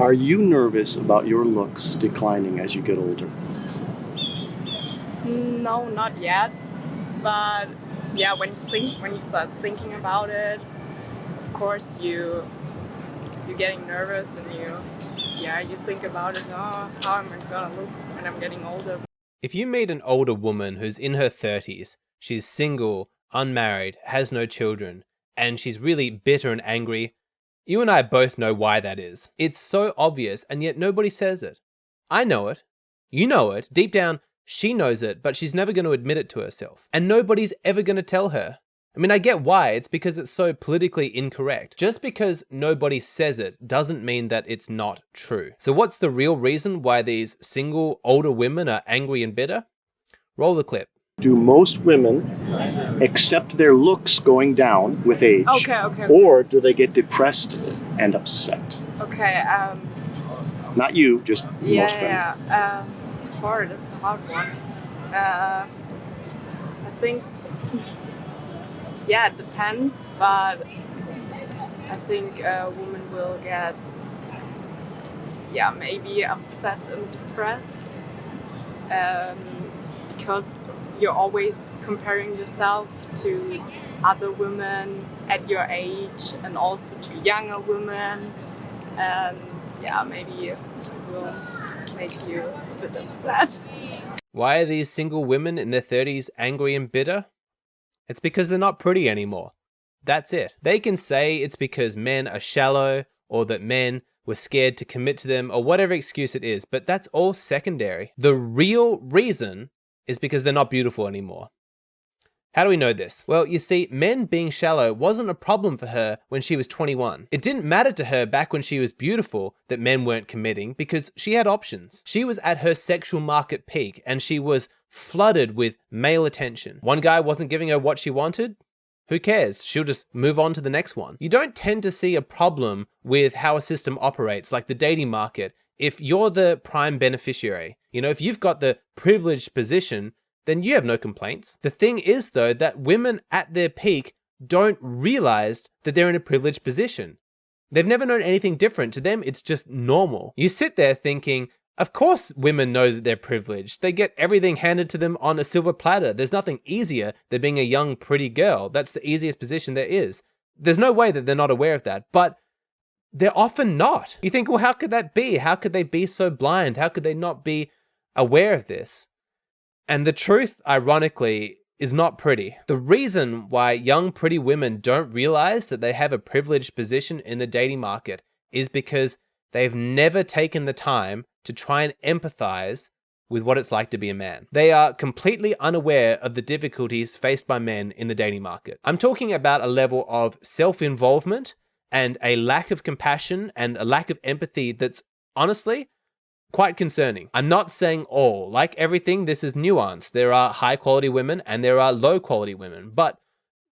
Are you nervous about your looks declining as you get older? No, not yet. But yeah, when you start thinking about it, of course you're getting nervous and you think about it. Oh, how am I gonna look when I'm getting older? If you meet an older woman who's in her 30s, she's single, unmarried, has no children, and she's really bitter and angry, you and I both know why that is. It's so obvious, and yet nobody says it. I know it. You know it. Deep down, she knows it, but she's never going to admit it to herself. And nobody's ever going to tell her. I mean, I get why. It's because it's so politically incorrect. Just because nobody says it doesn't mean that it's not true. So what's the real reason why these single older women are angry and bitter? Roll the clip. Do most women accept their looks going down with age? Okay. Or do they get depressed and upset? Okay. Not you, just most women. Yeah. Hard. It's a hard one. I think. Yeah, it depends, but I think a woman will get, maybe upset and depressed, because you're always comparing yourself to other women at your age and also to younger women, and maybe it will make you a bit upset. Why are these single women in their 30s angry and bitter? It's because they're not pretty anymore. That's it. They can say it's because men are shallow or that men were scared to commit to them or whatever excuse it is, but that's all secondary. The real reason is because they're not beautiful anymore. How do we know this? Well, you see, men being shallow wasn't a problem for her when she was 21. It didn't matter to her back when she was beautiful that men weren't committing because she had options. She was at her sexual market peak and she was flooded with male attention. One guy wasn't giving her what she wanted. Who cares? She'll just move on to the next one. You don't tend to see a problem with how a system operates, like the dating market, if you're the prime beneficiary. You know, if you've got the privileged position, then you have no complaints. The thing is, though, that women at their peak don't realize that they're in a privileged position. They've never known anything different. To them, it's just normal. You sit there thinking, of course women know that they're privileged. They get everything handed to them on a silver platter. There's nothing easier than being a young, pretty girl. That's the easiest position there is. There's no way that they're not aware of that, but they're often not. You think, well, how could that be? How could they be so blind? How could they not be aware of this? And the truth, ironically, is not pretty. The reason why young, pretty women don't realize that they have a privileged position in the dating market is because they've never taken the time to try and empathize with what it's like to be a man. They are completely unaware of the difficulties faced by men in the dating market. I'm talking about a level of self-involvement and a lack of compassion and a lack of empathy that's honestly quite concerning. I'm not saying all. Like everything, this is nuanced. There are high quality women and there are low quality women. But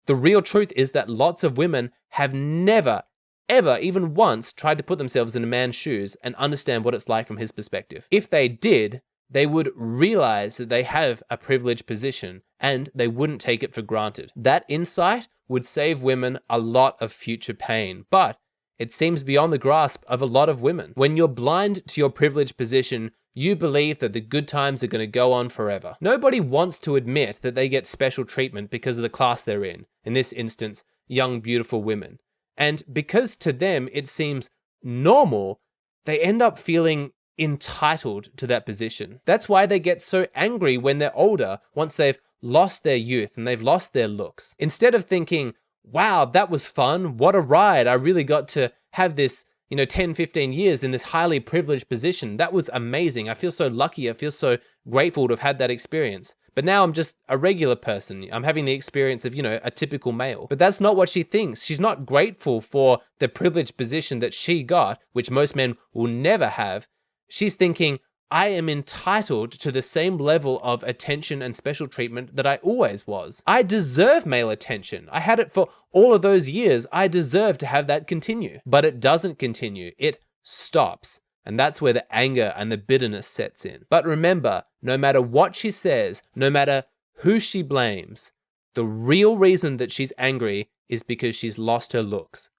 the real truth is that lots of women have never, ever, even once tried to put themselves in a man's shoes and understand what it's like from his perspective. If they did, they would realize that they have a privileged position and they wouldn't take it for granted. That insight would save women a lot of future pain. But it seems beyond the grasp of a lot of women. When you're blind to your privileged position, you believe that the good times are going to go on forever. Nobody wants to admit that they get special treatment because of the class they're in this instance, young, beautiful women. And because to them it seems normal, they end up feeling entitled to that position. That's why they get so angry when they're older, once they've lost their youth and they've lost their looks. Instead of thinking, wow, that was fun. What a ride. I really got to have this, 10, 15 years in this highly privileged position. That was amazing. I feel so lucky. I feel so grateful to have had that experience. But now I'm just a regular person. I'm having the experience of, a typical male. But that's not what she thinks. She's not grateful for the privileged position that she got, which most men will never have. She's thinking, I am entitled to the same level of attention and special treatment that I always was. I deserve male attention. I had it for all of those years. I deserve to have that continue. But it doesn't continue. It stops. And that's where the anger and the bitterness sets in. But remember, no matter what she says, no matter who she blames, the real reason that she's angry is because she's lost her looks.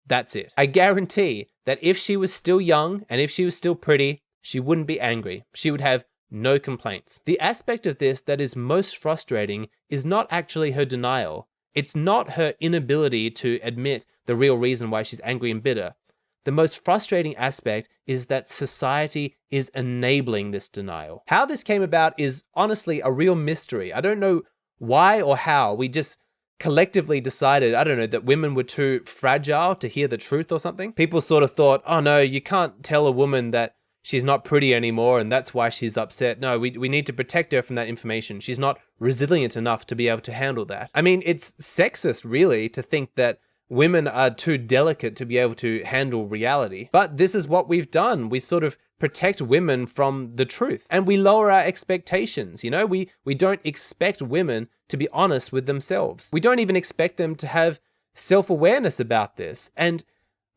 That's it. I guarantee that if she was still young and if she was still pretty, she wouldn't be angry. She would have no complaints. The aspect of this that is most frustrating is not actually her denial. It's not her inability to admit the real reason why she's angry and bitter. The most frustrating aspect is that society is enabling this denial. How this came about is honestly a real mystery. I don't know why or how. We just collectively decided, I don't know, that women were too fragile to hear the truth or something. People sort of thought, oh no, you can't tell a woman that she's not pretty anymore and that's why she's upset. No, we need to protect her from that information. She's not resilient enough to be able to handle that. I mean, it's sexist really to think that women are too delicate to be able to handle reality. But this is what we've done. We sort of protect women from the truth and we lower our expectations. You know, we don't expect women to be honest with themselves. We don't even expect them to have self-awareness about this. And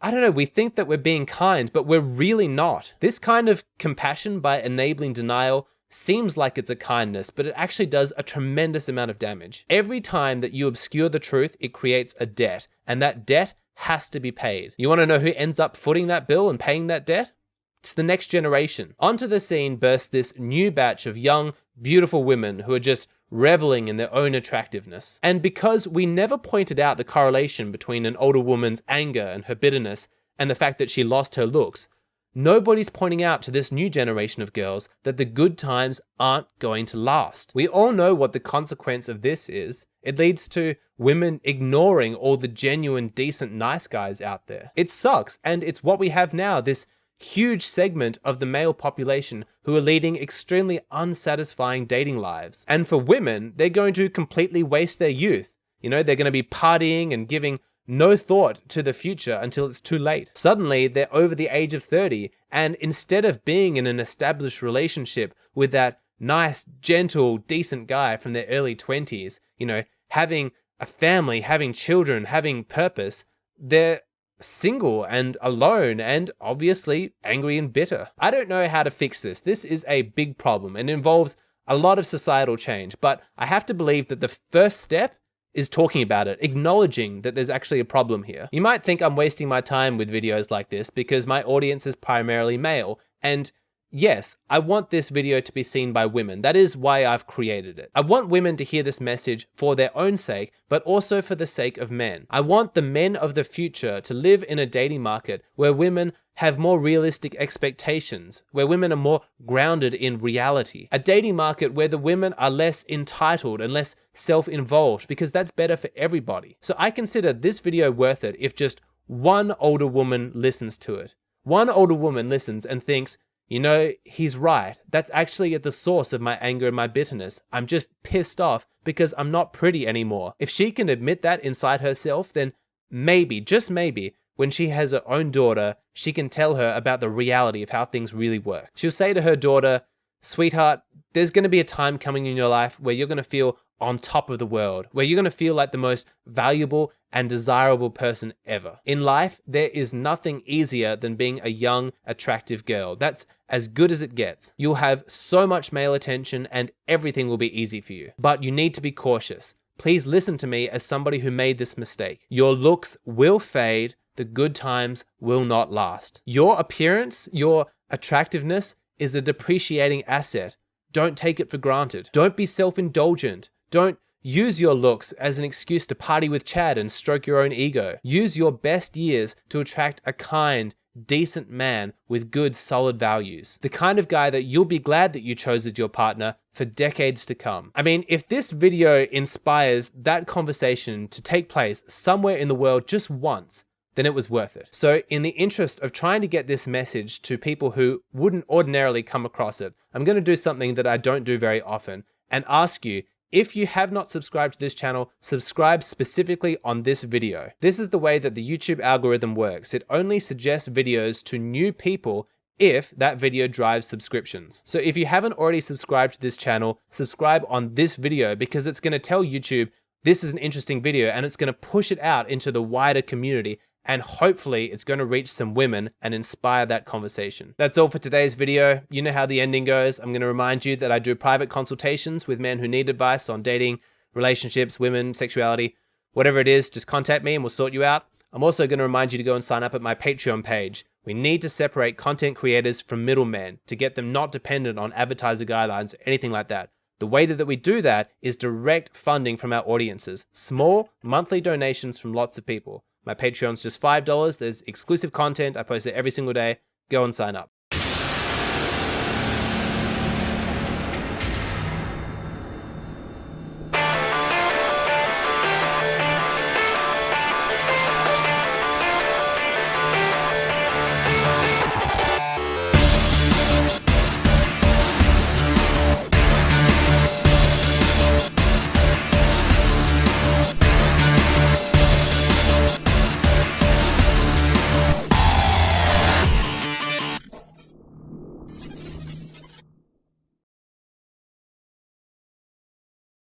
I don't know, we think that we're being kind, but we're really not. This kind of compassion by enabling denial seems like it's a kindness, but it actually does a tremendous amount of damage. Every time that you obscure the truth, it creates a debt, and that debt has to be paid. You want to know who ends up footing that bill and paying that debt? It's the next generation. Onto the scene bursts this new batch of young, beautiful women who are just reveling in their own attractiveness. And because we never pointed out the correlation between an older woman's anger and her bitterness and the fact that she lost her looks, nobody's pointing out to this new generation of girls that the good times aren't going to last. We all know what the consequence of this is. It leads to women ignoring all the genuine, decent, nice guys out there. It sucks, and it's what we have now, this huge segment of the male population who are leading extremely unsatisfying dating lives. And for women, they're going to completely waste their youth. You know, they're going to be partying and giving no thought to the future until it's too late. Suddenly, they're over the age of 30, and instead of being in an established relationship with that nice, gentle, decent guy from their early 20s, you know, having a family, having children, having purpose, they're single and alone and obviously angry and bitter. I don't know how to fix this. This is a big problem and involves a lot of societal change, but I have to believe that the first step is talking about it, acknowledging that there's actually a problem here. You might think I'm wasting my time with videos like this because my audience is primarily male, and yes, I want this video to be seen by women. That is why I've created it. I want women to hear this message for their own sake, but also for the sake of men. I want the men of the future to live in a dating market where women have more realistic expectations, where women are more grounded in reality. A dating market where the women are less entitled and less self-involved, because that's better for everybody. So I consider this video worth it if just one older woman listens to it. One older woman listens and thinks, you know, he's right. That's actually at the source of my anger and my bitterness. I'm just pissed off because I'm not pretty anymore. If she can admit that inside herself, then maybe, just maybe, when she has her own daughter, she can tell her about the reality of how things really work. She'll say to her daughter, sweetheart, there's going to be a time coming in your life where you're going to feel on top of the world, where you're going to feel like the most valuable and desirable person ever. In life, there is nothing easier than being a young, attractive girl. That's as good as it gets. You'll have so much male attention and everything will be easy for you. But you need to be cautious. Please listen to me as somebody who made this mistake. Your looks will fade. The good times will not last. Your appearance, your attractiveness is a depreciating asset. Don't take it for granted. Don't be self-indulgent. Don't use your looks as an excuse to party with Chad and stroke your own ego. Use your best years to attract a kind, decent man with good, solid values. The kind of guy that you'll be glad that you chose as your partner for decades to come. I mean, if this video inspires that conversation to take place somewhere in the world just once, then it was worth it. So in the interest of trying to get this message to people who wouldn't ordinarily come across it, I'm going to do something that I don't do very often and ask you, if you have not subscribed to this channel, subscribe specifically on this video. This is the way that the YouTube algorithm works. It only suggests videos to new people if that video drives subscriptions. So if you haven't already subscribed to this channel, subscribe on this video because it's going to tell YouTube this is an interesting video and it's going to push it out into the wider community. And hopefully it's going to reach some women and inspire that conversation. That's all for today's video. You know how the ending goes. I'm going to remind you that I do private consultations with men who need advice on dating, relationships, women, sexuality, whatever it is, just contact me and we'll sort you out. I'm also going to remind you to go and sign up at my Patreon page. We need to separate content creators from middlemen to get them not dependent on advertiser guidelines or anything like that. The way that we do that is direct funding from our audiences. Small monthly donations from lots of people. My Patreon's just $5. There's exclusive content. I post it every single day. Go and sign up.